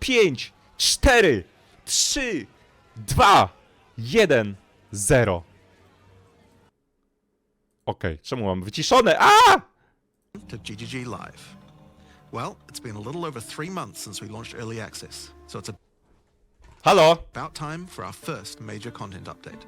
5, 4, 3, 2, 1, 0. Okej, czemu mam wyciszone? A! To GGG Live. Well, it's been a little over 3 months since we launched Early Access, so it's Halo? about time for our first major content update.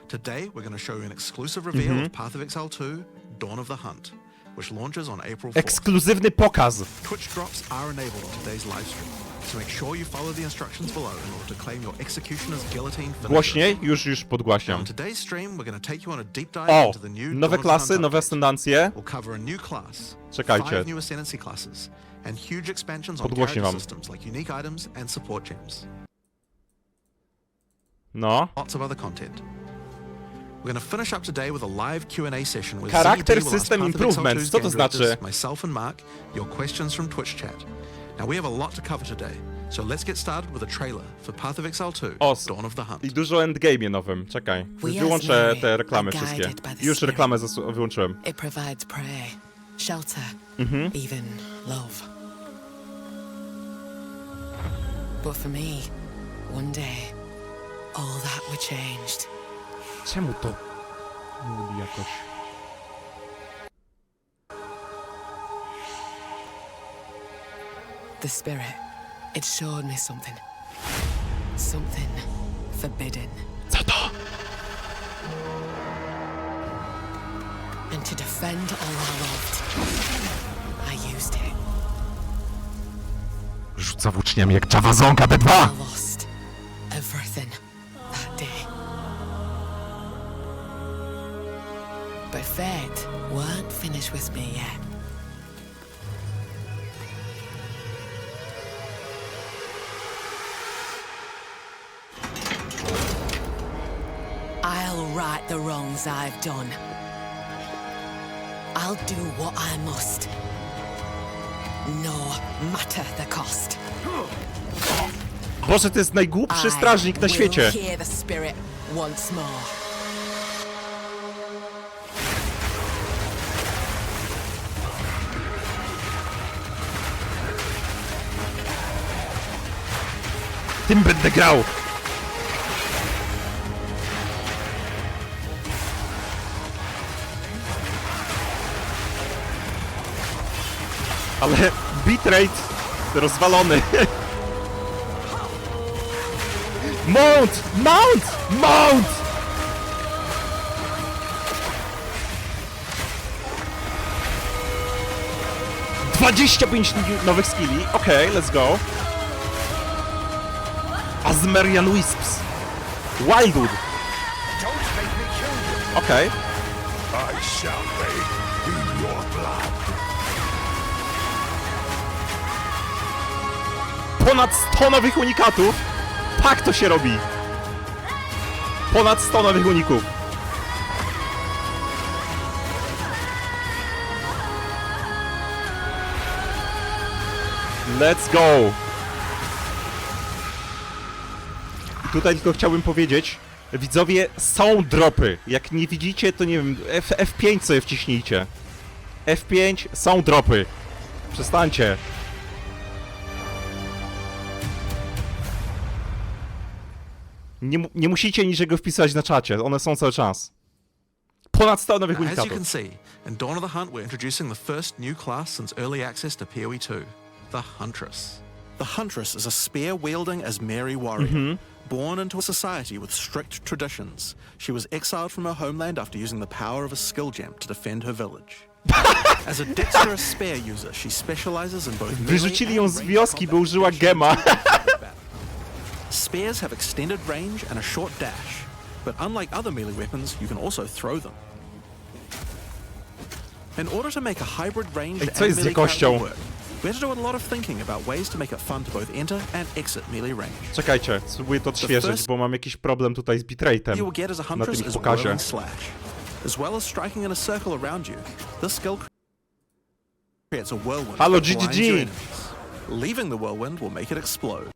Today, we're going to show you an exclusive reveal of Path of Exile 2, Dawn of the Hunt, which launches on April 4th. Ekskluzywny pokaz. Twitch drops are enabled on today's livestream, so make sure you follow the instructions below in order to claim your Executioner's Guillotine finisher. Głośniej? Już podgłaśniam. On today's stream, we're going to take you on a deep dive O! into the new Nowe Dawn of the klasy, Hunt nowe update. Ascendancje. We'll cover a new class, Czekajcie. 5 new Ascendancy classes, and huge expansions on Podgłośnie character wam. systems like unique items and support gems. No. Lots of other content. We're going to finish up today with a live Q&A session with Character ZD will ask system Path of Exile improvements. 2's Co to game znaczy? directors, myself and Mark, your questions from Twitch chat. Now we have a lot to cover today, so let's get started with a trailer for Path of Exile 2, O, Dawn of the Hunt. I dużo endgame'ie nowym. Czekaj. Wyłączę te reklamy wszystkie. Już reklamę wyłączyłem. It provides prey, shelter, even love. But for me, one day, all that were changed. Czemu to mówi jakoś? The spirit, it showed me something. Something forbidden. Co to? And to defend all I loved, I used it. Rzuca włóczniami jak Javazonga B2! I lost everything that day. But fate weren't finished with me yet. I'll right the wrongs I've done. I'll do what I must. No matter the cost. Boże, to jest najgłupszy strażnik na świecie. I will hear the spirit once more. Tym będę grał. Ale bitrate rozwalony. Mount! Mount! Mount! $25 nowych skilli. Okej, let's go. Azmerian Wisps. Wildwood. Okej. I shall bathe in your blood. Ponad 100 nowych unikatów. Tak to się robi. Ponad 100 nowych uników. Let's go. I tutaj tylko chciałbym powiedzieć, widzowie, są dropy. Jak nie widzicie, to nie wiem, F5 sobie wciśnijcie. F5, są dropy. Przestańcie. Nie musicie niczego wpisać na czacie, one są cały czas. Ponad 100 nowych As you unikatów. can see, in Dawn of the Hunt we're introducing the first new class since early access to PoE 2, the Huntress. The Huntress is a spear-wielding Asmeri warrior. Born into a society with strict traditions, she was exiled from her homeland after using the power of a skill gem to defend her village. As a dexterous spear user, she specializes in both melee Wyrzucili ją and z ranged wioski, bo combat użyła aggression gema. to battle. Spears have extended range and a short dash, but unlike other melee weapons, you can also throw them. In order to make a hybrid ranged Ej, co and jest z melee jakością? character work, we had to do a lot of thinking about ways to make it fun to both enter and exit melee range. Czekajcie, spróbuję to odświeżyć, bo mam jakiś problem tutaj z bitrate'em You will get as a na Huntress tym is pokazie. Whirling Slash. As well as striking in a circle around you, this skill creates a whirlwind Halo, that blinds GGG. your enemies. Leaving the whirlwind will make it explode.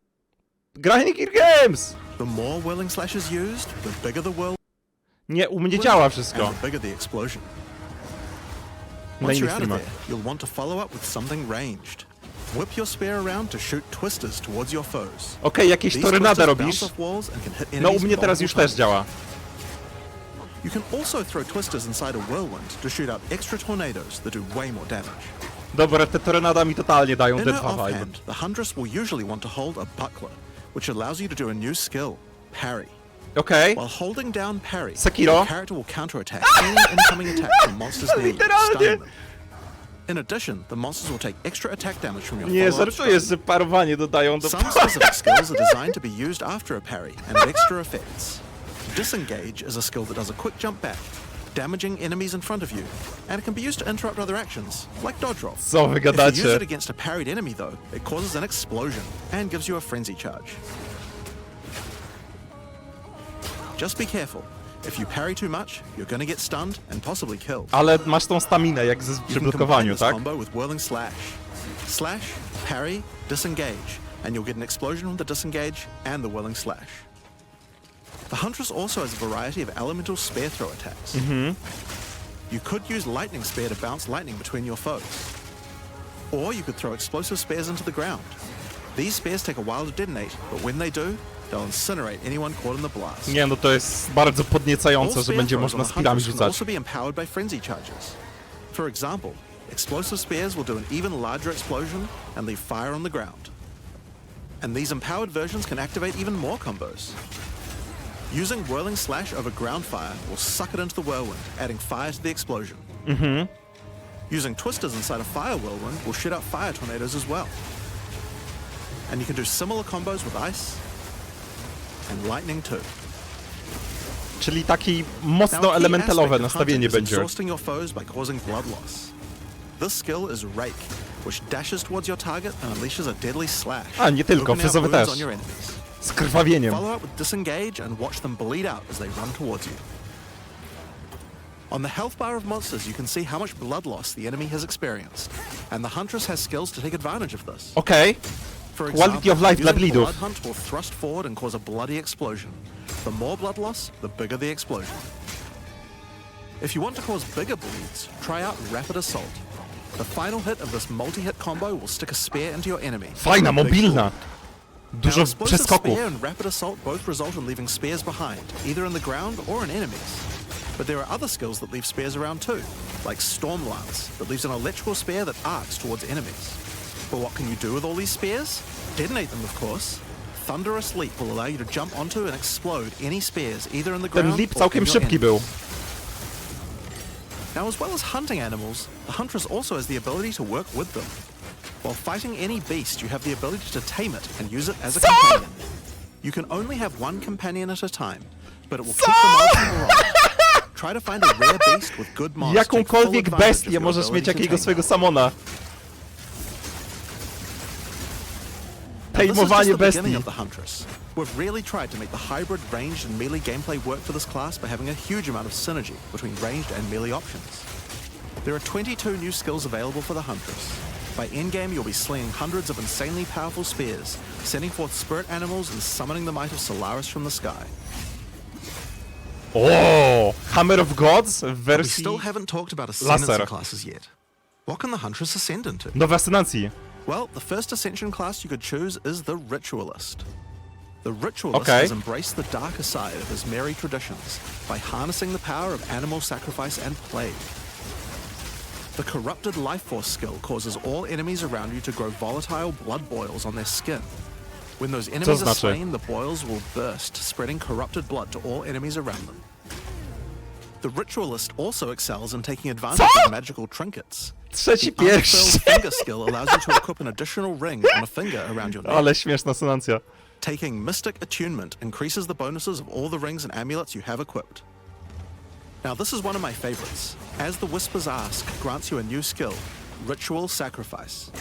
Reliquary Games! The more whirling slash is used, the bigger the whirlwind Nie, u mnie działa wszystko. and the bigger the explosion. Na Once innych you're out of streamach. there, you'll want to follow up with something ranged. Whip your spear around to shoot twisters towards your foes. Okej, jakieś These torenadę twisters robisz. bounce off walls and can hit No u enemies mnie teraz multiple już też times. działa. You can also throw twisters inside a whirlwind to shoot out extra tornadoes that do way more damage. Dobra, te torenada mi totalnie dają In her D2 vibe. offhand, the Huntress will usually want to hold a buckler, which allows you to do a new skill, parry. Okej. While holding down parry, Sekiro. your character will counterattack any incoming attack from monsters near you, Literalnie. stunning them. In addition, the monsters will take extra attack damage from your Nie, follow-up żartuję, strike. że parowanie dodają do... Some specific skills are designed to be used after a parry and have extra effects. Disengage is a skill that does a quick jump back, damaging enemies in front of you, and it can be used to interrupt other actions, like dodge roll. Co wy If you use gadacie? it against a parried enemy though, it causes an explosion and gives you a frenzy charge. Just be careful. If you parry too much, you're gonna get stunned and possibly killed. Ale masz tą staminę, jak przy You can combine blokowaniu, this tak? combo with whirling slash. Slash, parry, disengage, and you'll get an explosion from the disengage and the whirling slash. The Huntress also has a variety of elemental spear throw attacks. You could use lightning spear to bounce lightning between your foes. Or you could throw explosive spears into the ground. These spears take a while to detonate, but when they do, they'll incinerate anyone caught in the blast. Nie, no to jest bardzo podniecające, że spear będzie throws można on the spirami Huntress can rzucać. also be empowered by frenzy charges. For example, explosive spears will do an even larger explosion and leave fire on the ground. And these empowered versions can activate even more combos. Using whirling slash over ground fire will suck it into the whirlwind, adding fire to the explosion. Using twisters inside a fire whirlwind will shoot out fire tornadoes as well. And you can do similar combos with ice and lightning too. Czyli taki Now, mocno a key elementalowe aspect of nastawienie hunting is będzie. exhausting your foes by causing blood loss. This skill is Rake, which dashes towards your target and unleashes a deadly slash. A, nie tylko, opening out fyzowy wounds też. on your enemies. Z krwawieniem. Follow up with disengage and watch them bleed out as they run towards you. On the health bar of monsters, you can see how much blood loss the enemy has experienced, and the Huntress has skills to take advantage of this. Okej. For Quality of life dla using bleedów. Blood Hunt will thrust forward and cause a bloody explosion. The more blood loss, the bigger the explosion. If you want to cause bigger bleeds, try out Rapid Assault. The final hit of this multi-hit combo will stick a spear into your enemy. Fajna, Big mobilna. Now, Dużo explosive przeskoków. spear and rapid assault both result in leaving spears behind, either in the ground or in enemies. But there are other skills that leave spears around too, like Storm Lance, that leaves an electrical spear that arcs towards enemies. But what can you do with all these spears? Detonate them, of course. Thunderous Leap will allow you to jump onto and explode any spears, either in the ground Ten leap or całkiem in your szybki enemies. był. Now, as well as hunting animals, the Huntress also has the ability to work with them. While fighting any beast, you have the ability to tame it and use it as a companion. You can only have one companion at a time, but it will keep the mods from arriving. Try to find a rare beast with good mods. to take full Jakąkolwiek advantage of bestię your możesz ability mieć to jakiego tame swojego them. samona. Now, this is just Tejmowanie the beginning bestii. of the Huntress. We've really tried to make the hybrid ranged and melee gameplay work for this class by having a huge amount of synergy between ranged and melee options. There are 22 new skills available for the Huntress. By endgame, you'll be slinging hundreds of insanely powerful spears, sending forth spirit animals and summoning the might of Solaris from the sky. O, Hammer of Gods w We wersji still haven't talked about ascendancy laser. classes yet. What can the Huntress ascend into? Nowe Ascendancje. Well, the first ascension class you could choose is the Ritualist. The Ritualist Okay. has embraced the darker side of his merry traditions by harnessing the power of animal sacrifice and plague. The Corrupted Life Force skill causes all enemies around you to grow volatile blood boils on their skin. When those enemies are znaczy? slain, the boils will burst, spreading corrupted blood to all enemies around them. The Ritualist also excels in taking advantage of magical trinkets. Trzeci The Unfurled pierś. Finger skill allows you to equip an additional ring on a finger around your neck. Ale śmieszna ascendancja. Taking Mystic Attunement increases the bonuses of all the rings and amulets you have equipped. Now, this is one of my favorites. As the Whispers Ask grants you a new skill, Ritual Sacrifice.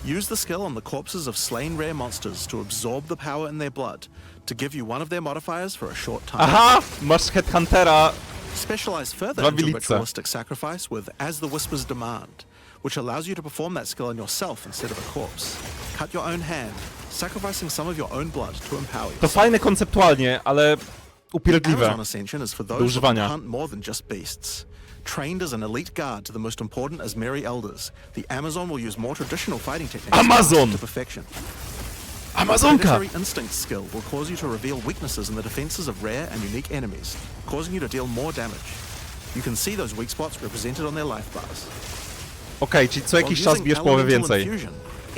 Use the skill on the corpses of slain rare monsters to absorb the power in their blood, to give you one of their modifiers for a short time. Aha! Masz Headhuntera. Specialize further Dwa into bilice. Ritualistic Sacrifice with As the Whispers Demand, which allows you to perform that skill on yourself instead of a corpse. Cut your own hand, sacrificing some of your own blood to empower To yourself. fajne konceptualnie, ale upierdliwe. Amazon Ascension is for do those who używania. hunt more than just beasts. Trained as an elite guard to the most important Asmeri elders, the Amazon will use more traditional fighting techniques Amazon! to perfection. Amazonka! Predatory instinct skill will cause you to reveal weaknesses in the defenses of rare and unique enemies, causing you to deal more damage. You can see those weak spots represented on their life bars. Okej, czyli co jakiś czas bierz połowę więcej.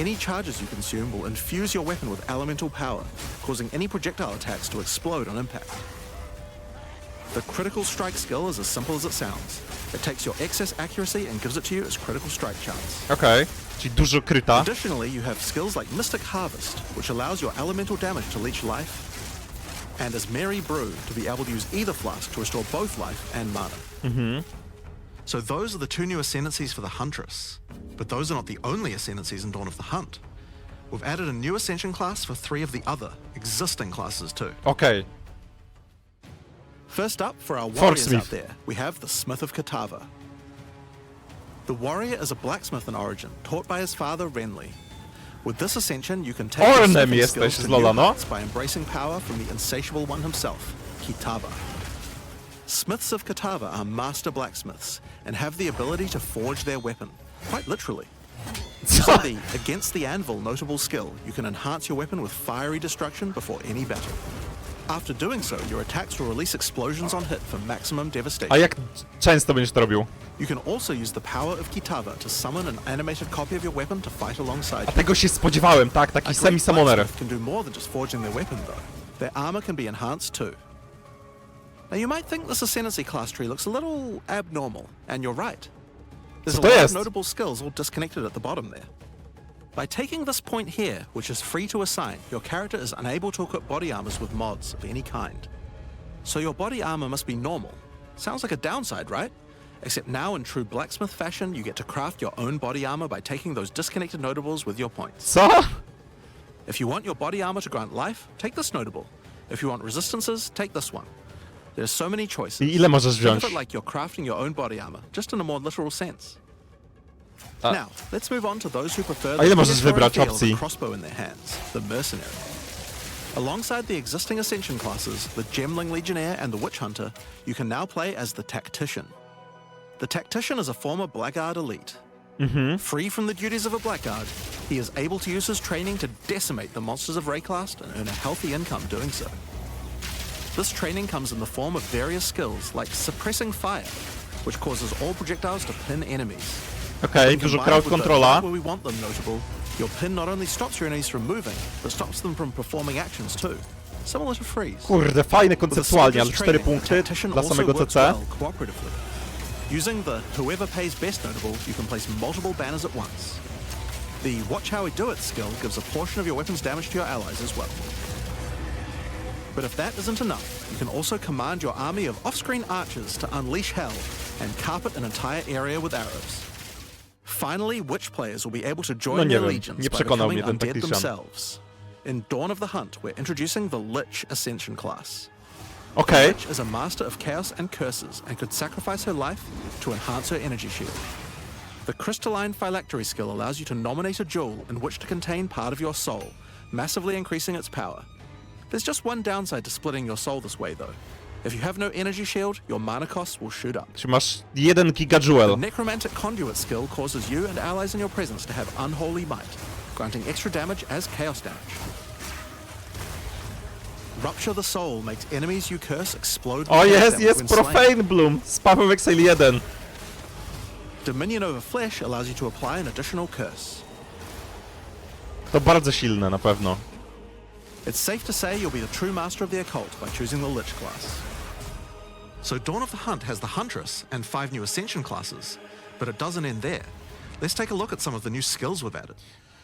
Any charges you consume will infuse your weapon with elemental power, causing any projectile attacks to explode on impact. The critical strike skill is as simple as it sounds. It takes your excess accuracy and gives it to you as critical strike chance. Okej, czyli dużo kryta. Additionally, you have skills like Mystic Harvest, which allows your elemental damage to leech life, and Asmeri Brew to be able to use either flask to restore both life and mana. So those are the two new ascendancies for the Huntress. But those are not the only ascendancies in Dawn of the Hunt. We've added a new ascension class for 3 of the other existing classes too. Okej. First up, for our warriors Smith. out there, we have the Smith of Kitava. The warrior is a blacksmith in origin, taught by his father Renly. With this ascension, you can take your Ornem smithing jesteś skills z to Lola, new no? heights by embracing power from the insatiable one himself, Kitava. Smiths of Kitava are master blacksmiths and have the ability to forge their weapon, quite literally. Co? The Against the Anvil notable skill, you can enhance your weapon with fiery destruction before any battle. After doing so, your attacks will release explosions on hit for maximum devastation. A jak często będziesz to robił? You can also use the power of Kitava to summon an animated copy of your weapon to fight alongside A you. tego się spodziewałem, tak, taki A great semi-summoner. blacksmith can do more than just forging their weapon though. Their armor can be enhanced too. Now you might think this ascendancy class tree looks a little abnormal, and you're right. There's Co a to lot jest? of notable skills all disconnected at the bottom there. By taking this point here, which is free to assign, your character is unable to equip body armors with mods of any kind. So your body armor must be normal. Sounds like a downside, right? Except now in true blacksmith fashion, you get to craft your own body armor by taking those disconnected notables with your points. Co? If you want your body armor to grant life, take this notable. If you want resistances, take this one. There's so many choices. I ile możesz Think wziąć? of it like you're crafting your own body armor, just in a more literal sense. A- Now, let's move on to those who prefer A ile the możesz Reliquary wybrać Keys opcji? and crossbow in their hands, the mercenary. Alongside the existing ascension classes, the Gemling Legionnaire and the Witch Hunter, you can now play as the Tactician. The Tactician is a former Blackguard elite. Free from the duties of a Blackguard, he is able to use his training to decimate the monsters of Rayclast and earn a healthy income doing so. This training comes in the form of various skills like suppressing fire, which causes all projectiles to pin enemies. Okej, dużo crowd controla. Where we want them notable, your pin not only stops your enemies from moving, but stops them from performing actions too. Similar to freeze. Kurde, fajne With the konceptualnie, ale skills 4 training, the punkty tactician dla also samego works CC. well cooperatively. Using the whoever pays best notable, you can place multiple banners at once. The watch how we do it skill gives a portion of your weapon's damage to your allies as well. But if that isn't enough, you can also command your army of off-screen archers to unleash hell and carpet an entire area with arrows. Finally, witch players will be able to join No nie their wiem, legions nie by przekonał becoming mnie ten undead tactician. themselves. In Dawn of the Hunt, we're introducing the Lich Ascension class. Okej. Lich is a master of chaos and curses and could sacrifice her life to enhance her energy shield. The Crystalline Phylactery skill allows you to nominate a jewel in which to contain part of your soul, massively increasing its power. There's just one downside to splitting your soul this way though. If you have no energy shield, your mana costs will shoot up. Czyli masz 1 gigajewel. The Necromantic Conduit skill causes you and allies in your presence to have unholy might, granting extra damage as chaos damage. Rupture the Soul makes enemies you curse explode. O with chaos jest, damage jest when slain. Profane Bloom z Path of Exile 1. Dominion over Flesh allows you to apply an additional curse. To bardzo silne na pewno. It's safe to say you'll be the true master of the occult by choosing the Lich class. So Dawn of the Hunt has the Huntress and 5 new Ascension classes, but it doesn't end there. Let's take a look at some of the new skills we've added.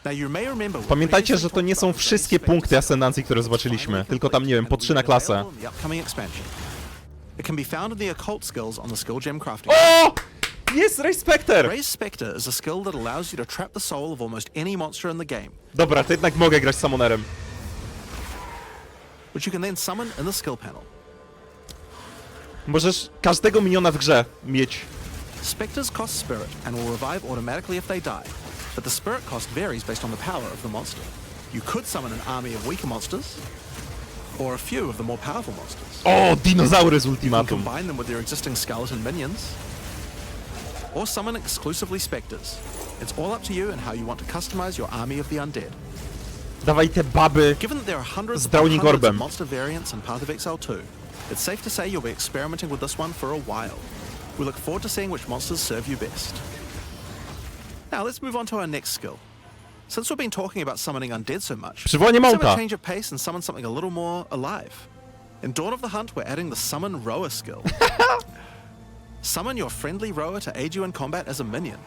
Now you may remember Pamiętajcie, że to nie są wszystkie punkty ascendancji, które zobaczyliśmy, tylko tam, nie wiem, po 3 na klasę. It can be found in the occult skills on the skill gem crafting. O! Jest Ray Spectre! Raise Spectre is a skill that allows you to trap the soul of almost any monster in the game, Dobra, to jednak mogę grać summonerem. which you can then summon in the skill panel. Możesz każdego miniona w grze mieć. Spectres cost spirit and will revive automatically if they die, but the spirit cost varies based on the power of the monster. You could summon an army of weaker monsters, or a few of the more powerful monsters. O, dinozaury z You can ultimatum. combine them with your existing skeleton minions, or summon exclusively Spectres. It's all up to you and how you want to customize your army of the undead. Dawaj te baby Given that there are hundreds z upon Drowning hundreds of Orbem. monster variants in Path of Exile 2, it's safe to say you'll be experimenting with this one for a while. We look forward to seeing which monsters serve you best. Now let's move on to our next skill. Since we've been talking about summoning undead so much, Przywołanie let's have a Mouta. change of pace and summon something a little more alive. In Dawn of the Hunt, we're adding the Summon Rhoa skill. Summon your friendly Rhoa to aid you in combat as a minion.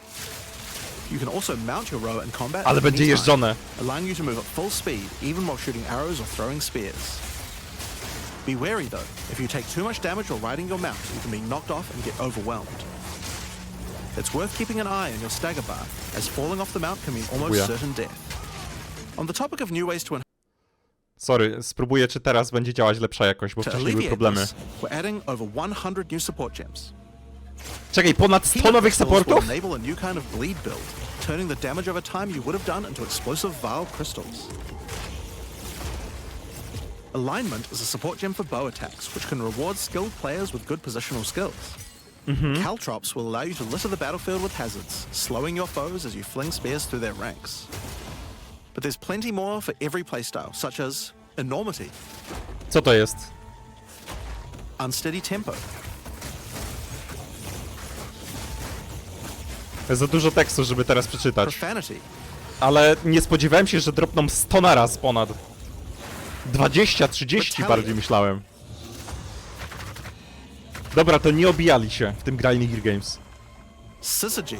You can also mount your Rhoa in combat Ale at będzie any time, jeżdżone. allowing you to move at full speed, even while shooting arrows or throwing spears. Be wary though, if you take too much damage while riding your mount, you can be knocked off and get overwhelmed. It's worth keeping an eye on your stagger bar, as falling off the mount can mean almost Dziękuję. certain death. On the topic of new ways to Sorry, spróbuję, czy teraz będzie działać lepsza jakość, bo wcześniej były alleviate problemy. this, we're adding over 100 new support gems. Czekaj, ponad 100 nowych Crystals will supportów? enable a new kind of bleed build, turning the damage over time you would have done into explosive vile crystals. Alignment is a support gem for bow attacks, which can reward skilled players with good positional skills. Caltrops will allow you to litter the battlefield with hazards, slowing your foes as you fling spears through their ranks. But there's plenty more for every playstyle, such as Enormity, Co to jest? Unsteady Tempo, Jest za dużo tekstu, żeby teraz przeczytać. Profanity, Ale nie spodziewałem się, że dropną 100 naraz ponad. 20-30 bardziej myślałem. Dobra, to nie obijali się w tym gralni Gear Games. Syzygy.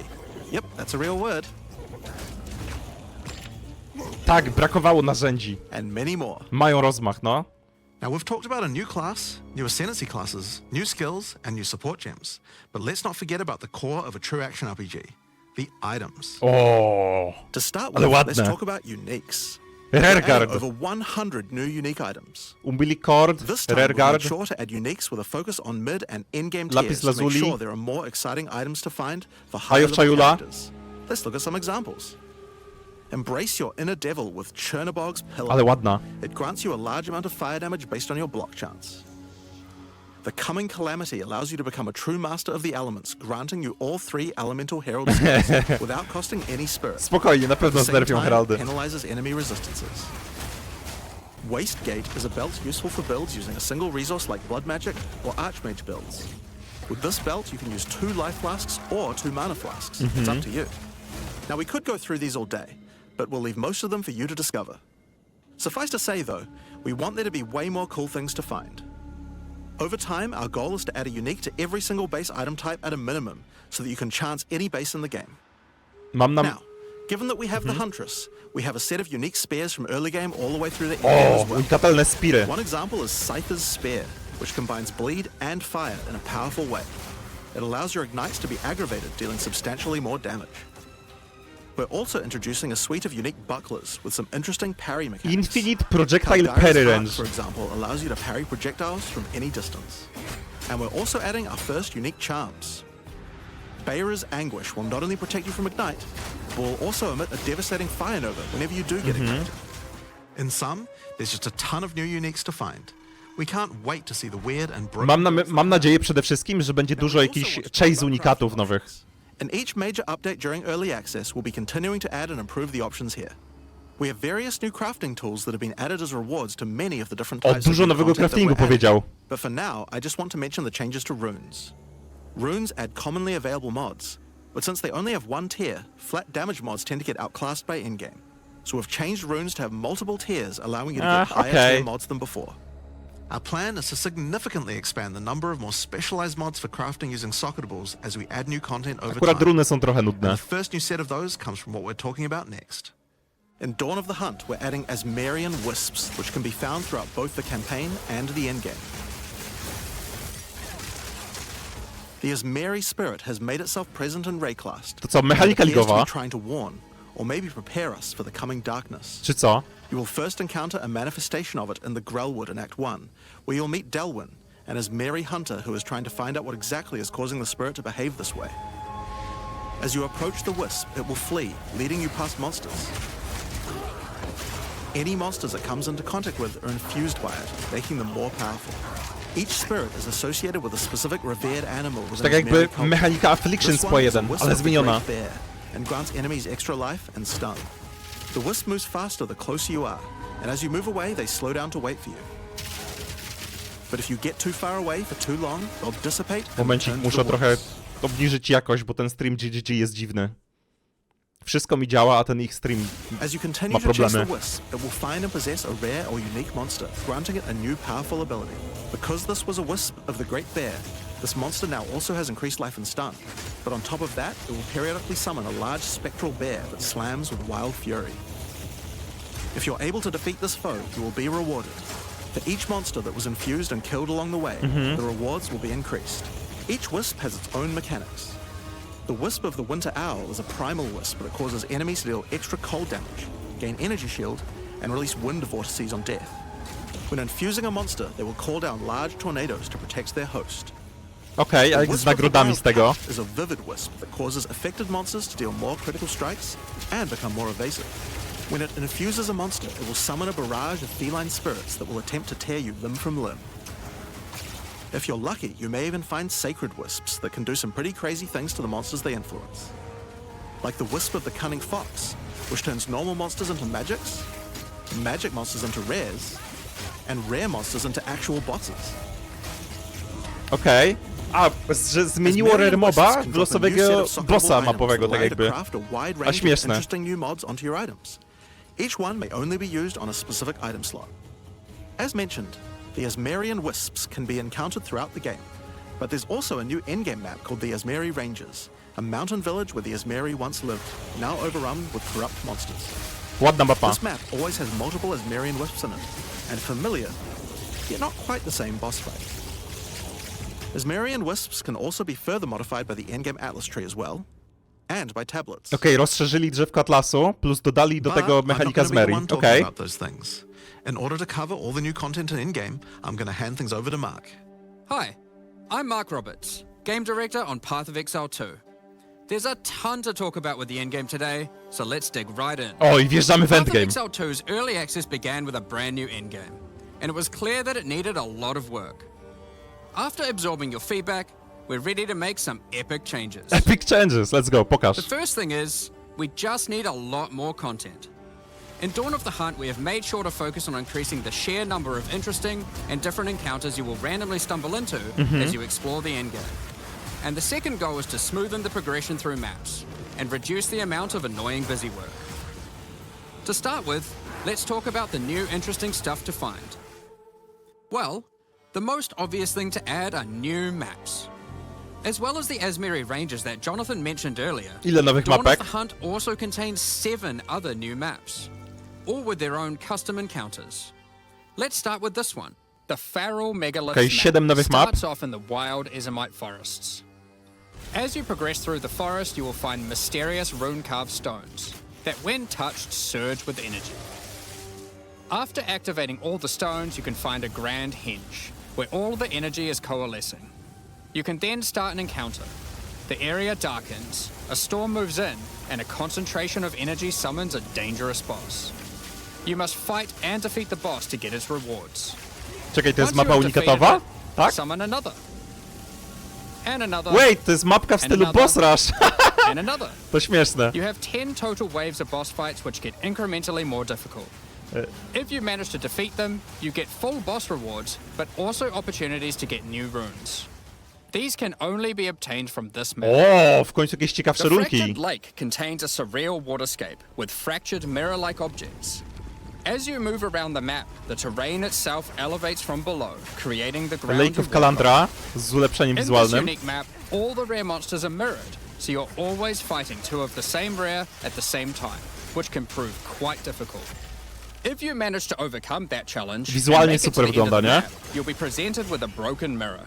Yep, that's a real word. Tak, brakowało narzędzi. And many more. Mają rozmach, no. Now, we've talked about a new class, new ascendancy classes, new skills, and new support gems. But let's not forget about the core of a true action RPG, the items. O, To start ale with, ładne. let's talk about uniques. We're adding Rearguard, over 100 new unique items. Umbilicord, This time, we'll make Rearguard, sure to add uniques with a focus on mid and endgame Lapis tiers to make lazuli. sure there are more exciting items to find for Eye higher of level Chayula. characters. Let's look at some examples. Embrace your inner devil with Chernobog's Pillar. ale ładna. It grants you a large amount of fire damage based on your block chance. The Coming Calamity allows you to become a true master of the elements, granting you all 3 elemental herald skills without costing any spirit. Spokojnie, na pewno At the same znerfią time, heraldy. penalizes enemy resistances. Wastegate is a belt useful for builds using a single resource like Blood Magic or Archmage builds. With this belt, you can use 2 life flasks or 2 mana flasks. It's up to you. Now, we could go through these all day, but we'll leave most of them for you to discover. Suffice to say, though, we want there to be way more cool things to find. Over time, our goal is to add a unique to every single base item type at a minimum, so that you can chance any base in the game. Mam na... Now, given that we have the Huntress, we have a set of unique spears from early game all the way through the end game O, as well. unikatelne spiry. One example is Scyther's Spear, which combines bleed and fire in a powerful way. It allows your ignites to be aggravated, dealing substantially more damage. We're also introducing a suite of unique bucklers with some interesting parry mechanics. Infinite Projectile Kaldari's Parry Arc, Range. for example, allows you to parry projectiles from any distance. And we're also adding our first unique charms. Bayra's Anguish will not only protect you from ignite, but will also emit a devastating fire nova whenever you do get ignited. In sum, there's just a ton of new uniques to find. We can't wait to see the weird and broken... Mam nadzieję przede wszystkim, że będzie dużo jakichś Cześć unikatów nowych. In each major update during early access, we'll be continuing to add and improve the options here. We have various new crafting tools that have been added as rewards to many of the different O, types of dużo new nowego content that craftingu we're adding. powiedział. But for now, I just want to mention the changes to runes. Runes add commonly available mods, but since they only have 1 tier, flat damage mods tend to get outclassed by in-game. So we've changed runes to have multiple tiers, allowing you to get higher okay. tier mods than before. Our plan is to significantly expand the number of more specialized mods for crafting using socketables as we add new content over Akurat time. runy są trochę And nudne. the first new set of those comes from what we're talking about next. In Dawn of the Hunt, we're adding Asmarian Wisps, which can be found throughout both the campaign and the endgame. The Asmari spirit has made itself present in Rayclast. To co, mechanika and it appears to be ligowa? trying to warn, or maybe prepare us for the coming darkness. Czy co? You will first encounter a manifestation of it in the Grellwood in Act 1, where you'll meet Delwyn, an Asmari hunter who is trying to find out what exactly is causing the spirit to behave this way. As you approach the wisp, it will flee, leading you past monsters. Any monsters it comes into contact with are infused by it, making them more powerful. Each spirit is associated with a specific revered animal within Tak its jakby merry culture. mechanika Afflictions This po one is a jeden, wisp ale of the zmieniona. great bear and grants enemies extra life and stun. The wisp moves faster the closer you are, and as you move away, they slow down to wait for you. But if you get too far away for too long, they'll dissipate and Momencik, return to muszę the trochę woods. obniżyć jakość, bo ten stream GGG jest dziwny. Wszystko mi działa, a ten ich stream As you continue ma to chase problemy. the wisp, it will find and possess a rare or unique monster, granting it a new powerful ability. Because this was a wisp of the Great Bear, this monster now also has increased life and stun. But on top of that, it will periodically summon a large spectral bear that slams with wild fury. If you're able to defeat this foe, you will be rewarded. For each monster that was infused and killed along the way, the rewards will be increased. Each wisp has its own mechanics. The Wisp of the Winter Owl is a primal wisp that causes enemies to deal extra cold damage, gain energy shield, and release wind vortices on death. When infusing a monster, they will call down large tornadoes to protect their host. Okej, a The jak z Wisp of the nagrodami Wild z tego? Path is a vivid wisp that causes affected monsters to deal more critical strikes and become more evasive. When it infuses a monster, it will summon a barrage of feline spirits that will attempt to tear you limb from limb. If you're lucky, you may even find sacred wisps that can do some pretty crazy things to the monsters they influence. Like the Wisp of the Cunning Fox, which turns normal monsters into magics, magic monsters into rares, and rare monsters into actual bosses. Okej. A, że zmieniło rare moba w losowego bossa mapowego, tak jakby. A śmieszne. Interesting new mods onto your items. Each one may only be used on a specific item slot. As mentioned, the Asmerian Wisps can be encountered throughout the game, but there's also a new endgame map called the Asmeri Ranges, a mountain village where the Asmeri once lived, now overrun with corrupt monsters. Ładna mapa. This map always has multiple Asmerian Wisps in it, and familiar, yet not quite the same boss fight. Asmerian Wisps can also be further modified by the endgame Atlas tree as well, and by tablets. Okej, rozszerzyli drzewko Atlasu, plus dodali do tego mechanika z Mary. Okej. About those things. In order to cover all the new content in Endgame, I'm going to hand things over to Mark. Hi, I'm Mark Roberts, Game Director on Path of Exile 2. There's a ton to talk about with the Endgame today, so let's dig right in. O, i wjeżdżamy w Path of endgame. Exile 2's early access began with a brand new endgame, and it was clear that it needed a lot of work. After absorbing your feedback, we're ready to make some epic changes. Epic changes, let's go, The pokaż. first thing is, we just need a lot more content. In Dawn of the Hunt, we have made sure to focus on increasing the sheer number of interesting and different encounters you will randomly stumble into as you explore the endgame. And the second goal is to smoothen the progression through maps and reduce the amount of annoying busy work. To start with, let's talk about the new interesting stuff to find. Well, the most obvious thing to add are new maps. As well as the Asmeri Ranges that Jonathan mentioned earlier, Ile nowych Dawn mapek? of the Hunt also contains 7 other new maps, all with their own custom encounters. Let's start with this one. The Feral Megaliths Okej, 7 nowych map. starts off in the wild Ezomite forests. As you progress through the forest, you will find mysterious rune-carved stones that, when touched, surge with energy. After activating all the stones, you can find a grand henge, where all the energy is coalescing. You can then start an encounter. The area darkens, a storm moves in, and a concentration of energy summons a dangerous boss. You must fight and defeat the boss to get its rewards. Czekaj, to jest Once you mapa have defeated unikatowa? it, Tak? summon another. And another. Wait, to jest mapka w And stylu another. boss rush. And another. To śmieszne. You have 10 total waves of boss fights which get incrementally more difficult. If you manage to defeat them, you get full boss rewards, but also opportunities to get new runes. These can only be obtained from this map. O, w końcu jakieś ciekawsze The runki. Fractured Lake contains a surreal waterscape with fractured mirror-like objects. As you move around the map, the terrain itself elevates from below, creating the ground Lake you of walk Kalandra z ulepszeniem on. In this wizualnym. unique map, all the rare monsters are mirrored, so you're always fighting 2 of the same rare at the same time, which can prove quite difficult. If you manage to overcome that challenge, Wizualnie and make it to super the end of the wygląda, nie? map, you'll be presented with a broken mirror,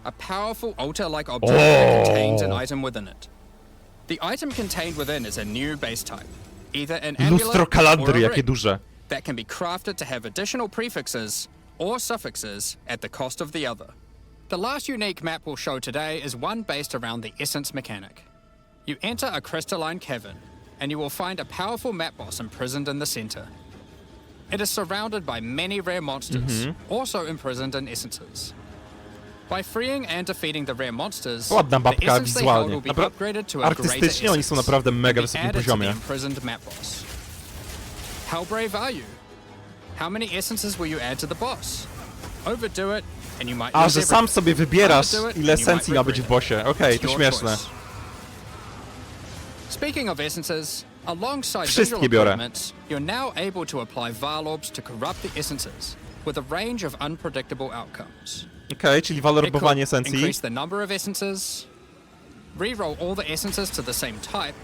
a powerful altar-like object that contains an item within it. The item contained within is a new base type, either an amulet Lustro or Kalandry, a jakie ring duże. that can be crafted to have additional prefixes or suffixes at the cost of the other. The last unique map we'll show today is one based around the essence mechanic. You enter a crystalline cavern, and you will find a powerful map boss imprisoned in the center. It is surrounded by many rare monsters, also imprisoned in essences. By freeing and defeating the rare monsters, Ładna the babka essence they hold wizualnie. will be Napra- upgraded to a greater Artystycznie oni są essence naprawdę mega and be wysokim added to the poziomie. imprisoned map boss. How brave are you? How many essences will you add to the boss? Overdo it and you might A, lose że sam everything. sobie wybierasz, Underdo it ile and you might esencji ma być w regret it. bossie. Okej, It's to your śmieszne. choice. Speaking of essences, alongside Wszystkie visual biorę. improvements, you're now able to apply Vaal orbs to corrupt the essences with a range of unpredictable outcomes. Okej, czyli It walorobowanie could esencji. increase the number of essences, re-roll all the essences to the same type,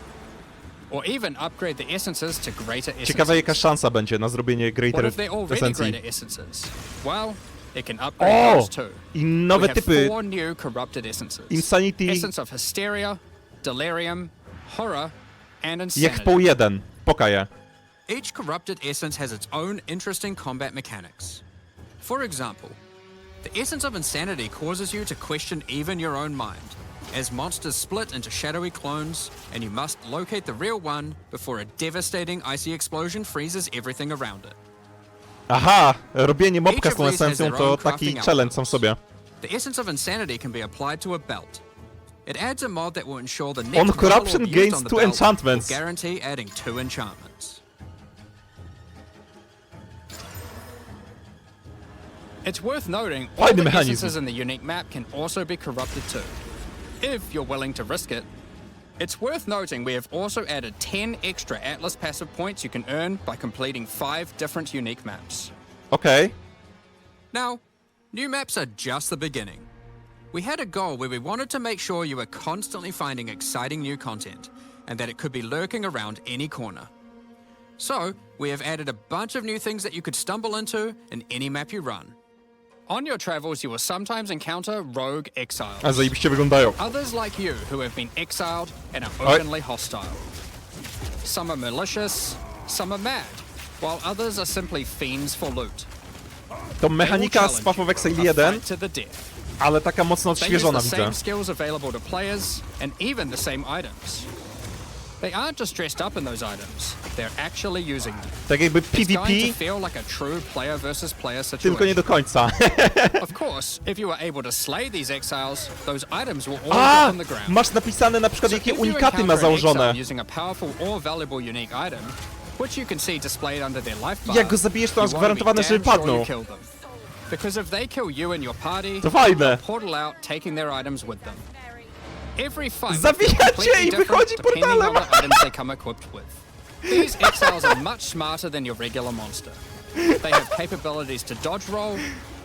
or even upgrade the essences to greater essences. Ciekawe jaka szansa będzie na zrobienie What greater if they're already esencji. greater essences? Well, it can upgrade O! those too. I nowe We have typy. 4 new corrupted essences. Insanity. Essence of Hysteria, Delirium, Horror, and Jak w Insanity. pół 1. Pokaję. Each corrupted essence has its own interesting combat mechanics. For example, the essence of Insanity causes you to question even your own mind, as monsters split into shadowy clones, and you must locate the real one before a devastating icy explosion freezes everything around it. Aha, robienie mobka Each z tą of these has esencją their to own taki crafting challenge sam outcomes. sobie. The essence of Insanity can be applied to a belt. It adds a mod that will ensure the On next corruption battle used gains on the 2 belt enchantments. will guarantee adding 2 enchantments. It's worth noting all Fajny the mechanizm. essences in the unique map can also be corrupted too, if you're willing to risk it. It's worth noting we have also added 10 extra Atlas passive points you can earn by completing 5 different unique maps. Okej. Now, new maps are just the beginning. We had a goal where we wanted to make sure you were constantly finding exciting new content, and that it could be lurking around any corner. So, we have added a bunch of new things that you could stumble into in any map you run. On your travels, you will sometimes encounter rogue exiles. A zajebiście wyglądają. Others like you who have been exiled and are openly hostile. Some are malicious, some are mad, while others are simply fiends for loot. To They will mechanika z challenge Path of you, Exile a 1, fight to the death. ale taka mocno They use odświeżona the widzę. same skills available to players and even the same items. They aren't just dressed up in those items, they're actually using them. Tak jakby It's going to PvP, feel like a true player versus player tylko nie situation. do końca. Of course, if you are able to slay these exiles, those items will all A! drop on the ground. Masz napisane na przykład So jakie if you unikaty ma encounter an założone. exile using a powerful or valuable unique item, which you can see displayed under their life bar, Jak go zabijesz, to masz you wanna be gwarantowane, że damn sure padną. you kill them. Because if they kill you and your party, To fajne. portal out, taking their items with them. Every fight will Zabijacie feel completely i different wychodzi depending on portalem. the items they come equipped with. These exiles are much smarter than your regular monster. They have capabilities to dodge roll,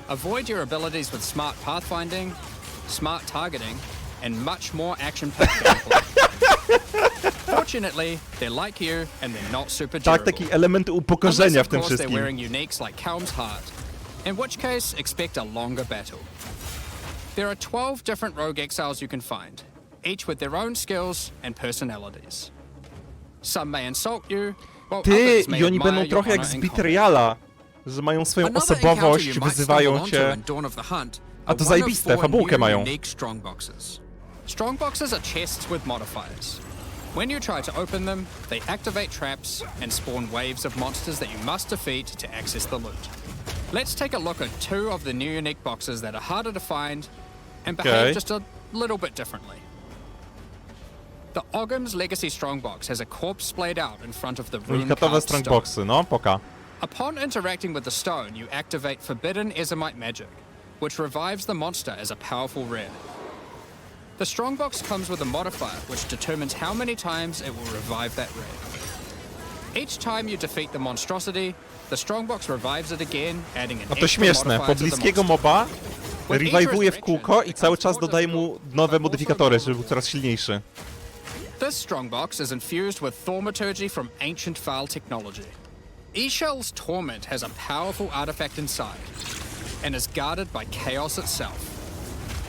avoid your abilities with smart pathfinding, smart targeting, and much more action-packed gameplay. Fortunately, they're like you and they're not super Tak, durable. taki element Unless, upokorzenia of w tym course, they're wszystkim. wearing uniques like Helm's Heart, in which case, expect a longer battle. There are 12 different rogue exiles you can find, each with their own skills and personalities. Some may insult you, while Ty, others may i oni admire będą your trochę jak honor z and Beat combat. Royala, że mają swoją Another encounter osobowość, you might wyzywają stumble onto cię. in Dawn of the Hunt A are to one of zajebiste, 4 fabułkę new mają. unique Strongboxes. Strongboxes are chests with modifiers. When you try to open them, they activate traps and spawn waves of monsters that you must defeat to access the loot. Let's take a look at 2 of the new unique boxes that are harder to find and behave Okay. just a little bit differently. The Ogham's Legacy Strongbox has a corpse splayed out in front of the Unikatowe rune-carved stone. strongboxy, no, poka. Upon interacting with the stone, you activate Forbidden Ezomite magic, which revives the monster as a powerful rare. The Strongbox comes with a modifier which determines how many times it will revive that rare. Each time you defeat the monstrosity, the Strongbox revives it again, adding an No to extra śmieszne, modifier to the pobliskiego monster. moba With each rewajwuje w resurrection, kółko i cały it czas comes dodaje mu forward nowe but modyfikatory, also żeby był coraz silniejszy. This Strongbox is infused with thaumaturgy from ancient Vaal technology. E-Shell's Torment has a powerful artifact inside, and is guarded by chaos itself.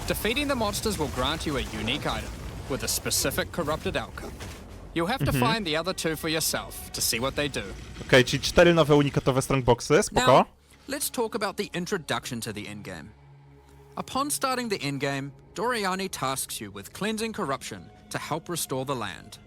Defeating the monsters will grant you a unique item, with a specific corrupted outcome. You'll have to find the other 2 for yourself to see what they do. Okej, czyli 4 nowe unikatowe strongboxy, spoko. Now, let's talk about the introduction to the endgame. Upon starting the endgame, Doriani tasks you with cleansing corruption to help restore the land.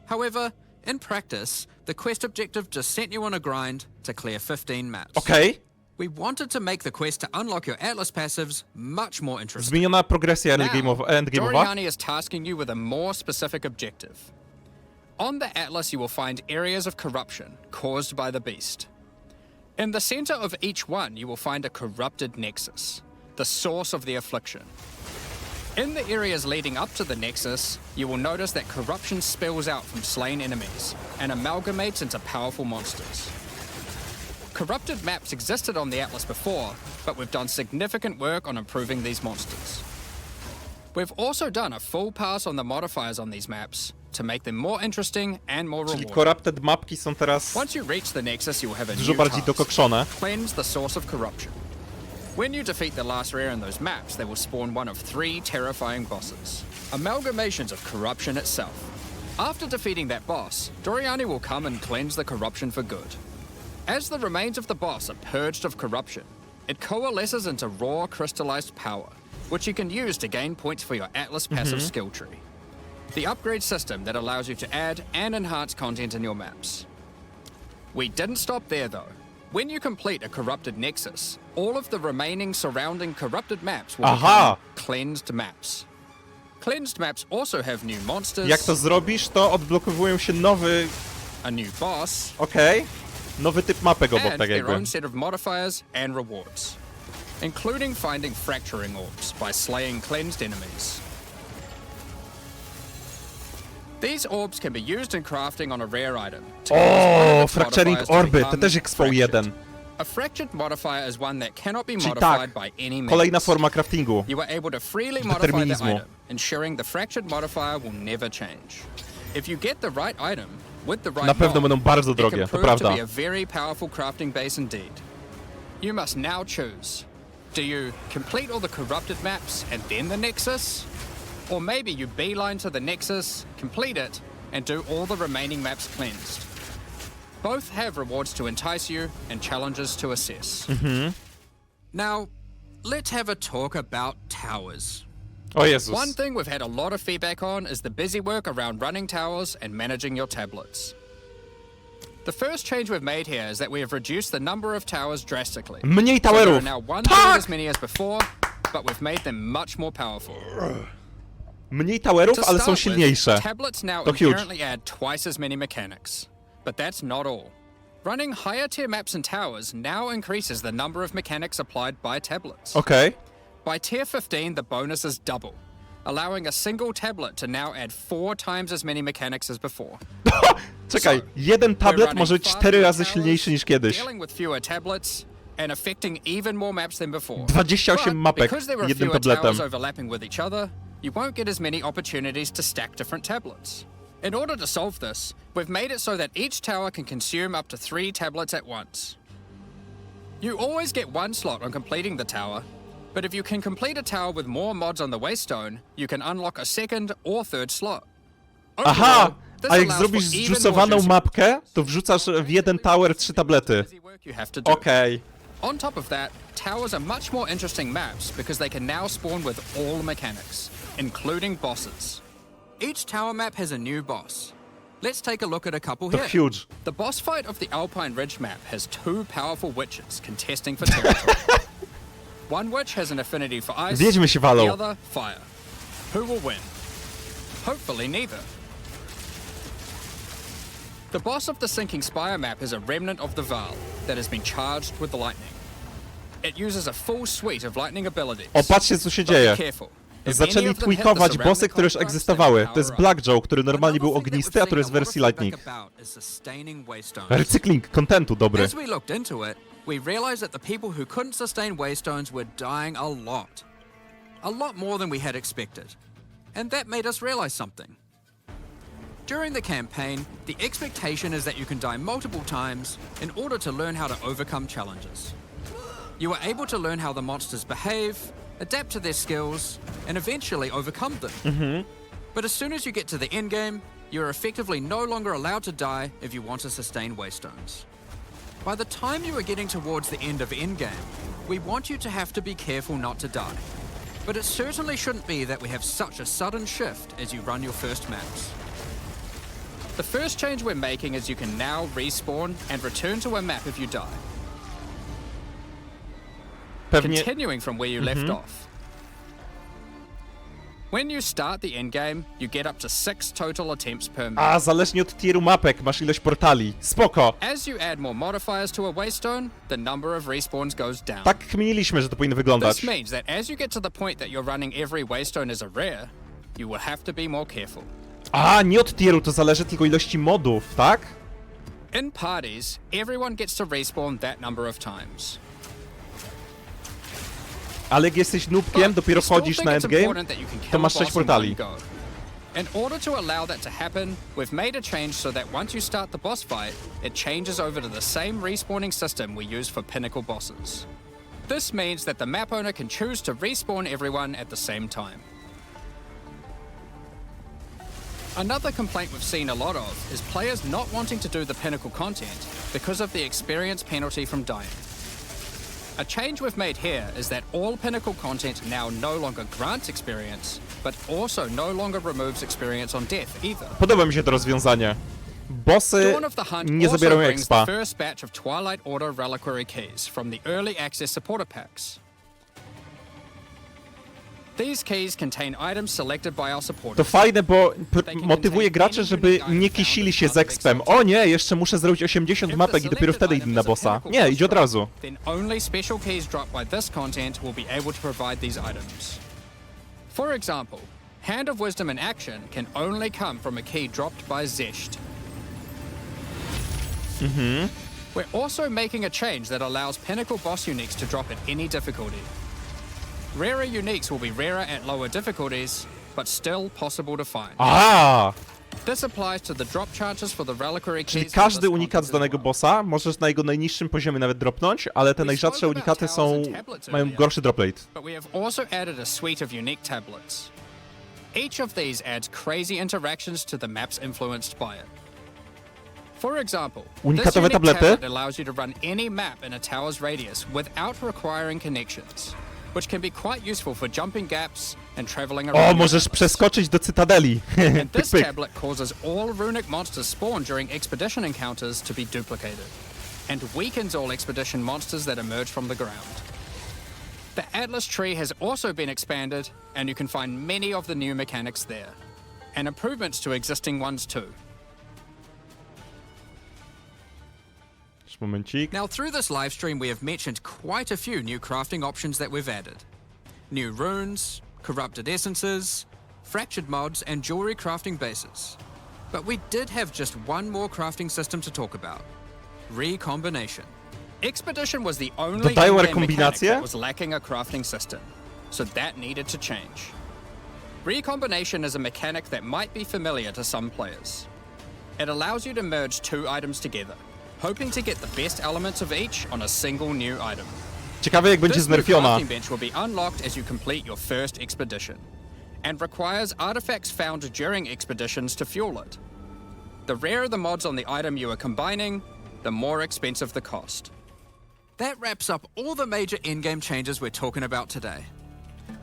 However, in practice, the quest objective just sent you on a grind to clear 15 maps. Okej, We wanted to make the quest to unlock your Atlas passives much more interesting. Zmieniona progresja Now, endgame'owa. Doriani is tasking you with a more specific objective. On the Atlas, you will find areas of corruption caused by the beast. In the center of each one, you will find a corrupted nexus, the source of the affliction. In the areas leading up to the nexus, you will notice that corruption spills out from slain enemies and amalgamates into powerful monsters. Corrupted maps existed on the Atlas before, but we've done significant work on improving these monsters. We've also done a full pass on the modifiers on these maps to make them more interesting and more Czyli rewarding. corrupted mapki są teraz Once you reach the nexus, you will have a dużo new bardziej task. dokokszone. Cleanse the source of corruption. When you defeat the last rare in those maps, they will spawn one of 3 terrifying bosses, amalgamations of corruption itself. After defeating that boss, Doriani will come and cleanse the corruption for good. As the remains of the boss are purged of corruption, it coalesces into raw crystallized power, which you can use to gain points for your Atlas passive skill tree. The upgrade system that allows you to add and enhance content in your maps. We didn't stop there though. When you complete a corrupted nexus, all of the remaining surrounding corrupted maps will Aha! become cleansed maps. Cleansed maps also have new monsters, Jak to zrobisz, to odblokowują się nowy... a new boss, Okej. Nowy typ mapek obok, and tak their jakby. own set of modifiers and rewards, including finding fracturing orbs by slaying cleansed enemies. These orbs can be used in crafting on a rare item. to cause one of its Fracturing modifiers to orby, to become też Expo fractured. 1. A fractured modifier is one that cannot be Czyli modified tak, by any means. kolejna forma craftingu. You are able to freely modify the Determinizmu. item, ensuring the fractured modifier will never change. If you get the right item with the right Na pewno mod, będą bardzo it drogie, can to prove prawda. to be a very powerful crafting base indeed. You must now choose. Do you complete all the corrupted maps and then the Nexus? Or maybe you beeline to the Nexus, complete it, and do all the remaining maps cleansed. Both have rewards to entice you and challenges to assess. Now, let's have a talk about towers. O Jezus. One thing we've had a lot of feedback on is the busy work around running towers and managing your tablets. The first change we've made here is that we have reduced the number of towers drastically. Mniej So there are towerów. now one Tak! third as many as before, but we've made them much more powerful. Mniej towerów, To ale są start with, silniejsze. tablets now To huge. inherently add twice as many mechanics. But that's not all. Running higher tier maps and towers now increases the number of mechanics applied by tablets. Okej. By tier 15, the bonus is double, allowing a single tablet to now add 4 times as many mechanics as before. Czekaj, jeden We're tablet running może być faster 4 razy towers, silniejszy niż kiedyś. dealing with fewer tablets, and affecting even more maps than before. 28 But mapek because there are jednym fewer tabletem. towers overlapping with each other, you won't get as many opportunities to stack different tablets. In order to solve this, we've made it so that each tower can consume up to 3 tablets at once. You always get 1 slot on completing the tower, but if you can complete a tower with more mods on the waystone, you can unlock a second or third slot. Aha! Overall, this A jak allows zrobisz for even more zjusowaną juicy mapkę, to wrzucasz w jeden tower 3 tablety. busy work you have to do. Okej. On top of that, towers are much more interesting maps because they can now spawn with all mechanics, including bosses. Each tower map has a new boss. Let's take a look at a couple To here. huge. The boss fight of the Alpine Ridge map has 2 powerful witches contesting for territory. One witch has an affinity for ice, Wiedźmy się walą. the other fire. Who will win? Hopefully neither. The boss of the Sinking Spire map is a remnant of the Val that has been charged with the lightning. It uses a full suite of lightning abilities. O, patrzcie co się But be dzieje. careful. If any Zaczęli of them hit the tweakować surrounding bossy, które już constructs, egzystowały. they To jest power up. Black Joe, który normalnie był Another thing that ognisty, a we've tu jest w seen a lot wersji of Lightning. feedback about is sustaining waystones. Recykling kontentu dobry. As we looked into it, we realized that the people who couldn't sustain waystones were dying a lot. A lot more than we had expected. And that made us realize something. During the campaign, the expectation is that you can die multiple times in order to learn how to overcome challenges. You are able to learn how the monsters behave, adapt to their skills, and eventually overcome them. But as soon as you get to the endgame, you are effectively no longer allowed to die if you want to sustain waystones. By the time you are getting towards the end of endgame, we want you to have to be careful not to die. But it certainly shouldn't be that we have such a sudden shift as you run your first maps. The first change we're making is you can now respawn and return to a map if you die. Pewnie... Continuing from where you left off. When you start the endgame, you get up to 6 total attempts per map. A, zależnie od tieru mapek masz ilość portali. Spoko! As you add more modifiers to a waystone, the number of respawns goes down. Tak kminiliśmy, że to powinno wyglądać. This means that as you get to the point that you're running every waystone as a rare, you will have to be more careful. A, nie od tieru, to zależy tylko ilości modów, tak? In parties, everyone gets to respawn that number of times. Ale jak jesteś noobkiem, dopiero wchodzisz na endgame, to masz 6 portali. In order to allow that to happen, we've made a change so that once you start the boss fight, it changes over to the same respawning system we use for pinnacle bosses. This means that the map owner can choose to respawn everyone at the same time. Another complaint we've seen a lot of is players not wanting to do the pinnacle content because of the experience penalty from dying. A change we've made here is that all pinnacle content now no longer grants experience, but also no longer removes experience on death either. Podoba mi się to rozwiązanie. Bossy Dawn of the Hunt nie also zabierają brings expa. the first batch of Twilight Order Reliquary Keys from the early access supporter packs. These keys contain items selected by our To supporters. fajne, bo motywuje graczy, żeby nie kisili się z expem. O nie, jeszcze muszę zrobić 80 mapek i dopiero wtedy idę na bossa. Nie, idź od razu. Then only special keys dropped by this content will be able to provide these items. For example, Hand of Wisdom in action can only come from a key dropped by Zesht. We're also making a change that allows pinnacle boss uniques to drop at any difficulty. Rarer uniques will be rarer at lower difficulties, but still possible to find. A, This applies to the drop chances for the Reliquary Keys. czyli from każdy this unikat content z as danego well. bossa możesz na jego najniższym poziomie nawet dropnąć, ale te najrzadsze unikaty mają gorszy drop rate. But we have also added a suite of unique tablets. Each of these adds crazy interactions to the maps influenced by it. For example, this Unikatowe unique tablety? tablet allows you to run any map in a tower's radius without requiring connections, which can be quite useful for jumping gaps and traveling around. O, your możesz atlas. przeskoczyć do cytadeli. And pyk, this pyk. tablet causes all runic monsters spawned during expedition encounters to be duplicated, and weakens all expedition monsters that emerge from the ground. The Atlas tree has also been expanded, and you can find many of the new mechanics there, and improvements to existing ones too. Już momencik. Now, through this livestream, we have mentioned quite a few new crafting options that we've added. New runes, corrupted essences, fractured mods, and jewelry crafting bases. But we did have just one more crafting system to talk about. Recombination. Expedition was the only Dodają in-game rekombinacje? mechanic that was lacking a crafting system, so that needed to change. Recombination is a mechanic that might be familiar to some players. It allows you to merge 2 items together, hoping to get the best elements of each on a single new item. Ciekawe jak będzie This new znerfiona. crafting bench will be unlocked as you complete your first expedition, and requires artifacts found during expeditions to fuel it. The rarer the mods on the item you are combining, the more expensive the cost. That wraps up all the major in-game changes we're talking about today.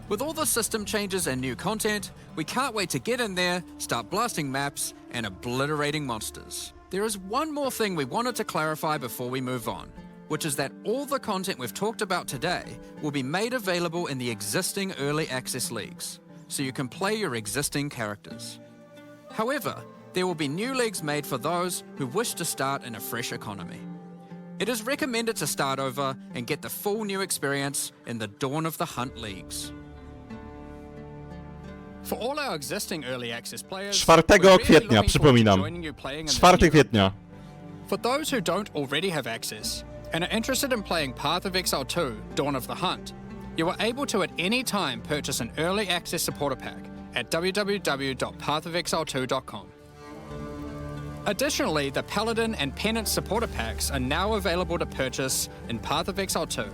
With all the system changes and new content, we can't wait to get in there, start blasting maps, and obliterating monsters. There is one more thing we wanted to clarify before we move on, which is that all the content we've talked about today will be made available in the existing early access leagues, so you can play your existing characters. However, there will be new leagues made for those who wish to start in a fresh economy. It is recommended to start over and get the full new experience in the Dawn of the Hunt leagues. For all our existing early access players, 4 we're really kwietnia, looking forward to przypominam. joining you playing in the 4 new kwietnia. For those who don't already have access and are interested in playing Path of Exile 2, Dawn of the Hunt, you are able to at any time purchase an early access supporter pack at www.pathofexile2.com. Additionally, the Paladin and Penance supporter packs are now available to purchase in Path of Exile 2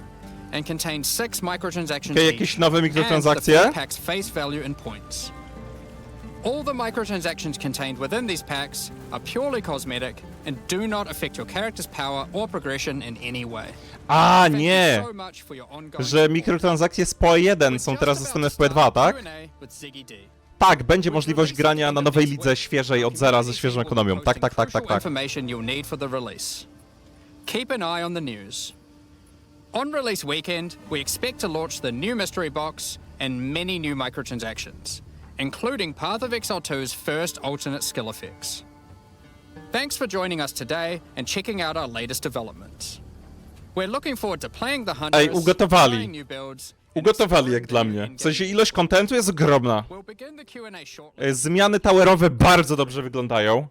and contain 6 microtransactions Okej, each, jakieś nowe and the mikrotransakcje? 4 packs face value in points. All the microtransactions contained within these packs are purely cosmetic and do not affect your character's power or progression in any way. A, Thank you nie! so much for your ongoing Że support. mikrotransakcje z PoE1 We're są just teraz about dostępne to w PoE2, start tak? Q&A with Ziggy D. Tak, będzie We've możliwość released grania na the nowej next lidze week, świeżej, od making zera, sure ze these świeżą people ekonomią. Tak, tak, tak, tak, crucial tak. information you'll need for the release. Keep an eye on the news. On release weekend, we expect to launch the new mystery box and many new microtransactions, including Path of Exile 2's first alternate skill effects. Thanks for joining us today and checking out our latest developments. We're looking forward to playing the Huntress, Ej, ugotowali. trying new builds, and Ugotowali jak exploring dla the mnie. Endgame W sensie ilość kontentu jest ogromna. We'll begin the Q&A shortly. Zmiany towerowe bardzo dobrze wyglądają.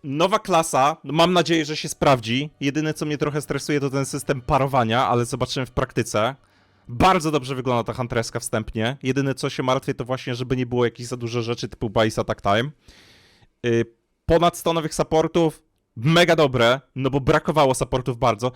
Nowa klasa, no mam nadzieję, że się sprawdzi. Jedyne co mnie trochę stresuje to ten system parowania, ale zobaczymy w praktyce. Bardzo dobrze wygląda ta Huntresska wstępnie. Jedyne co się martwię to właśnie, żeby nie było jakichś za dużo rzeczy typu Base Attack Time. Ponad 100 nowych supportów. Mega dobre, no bo brakowało supportów bardzo.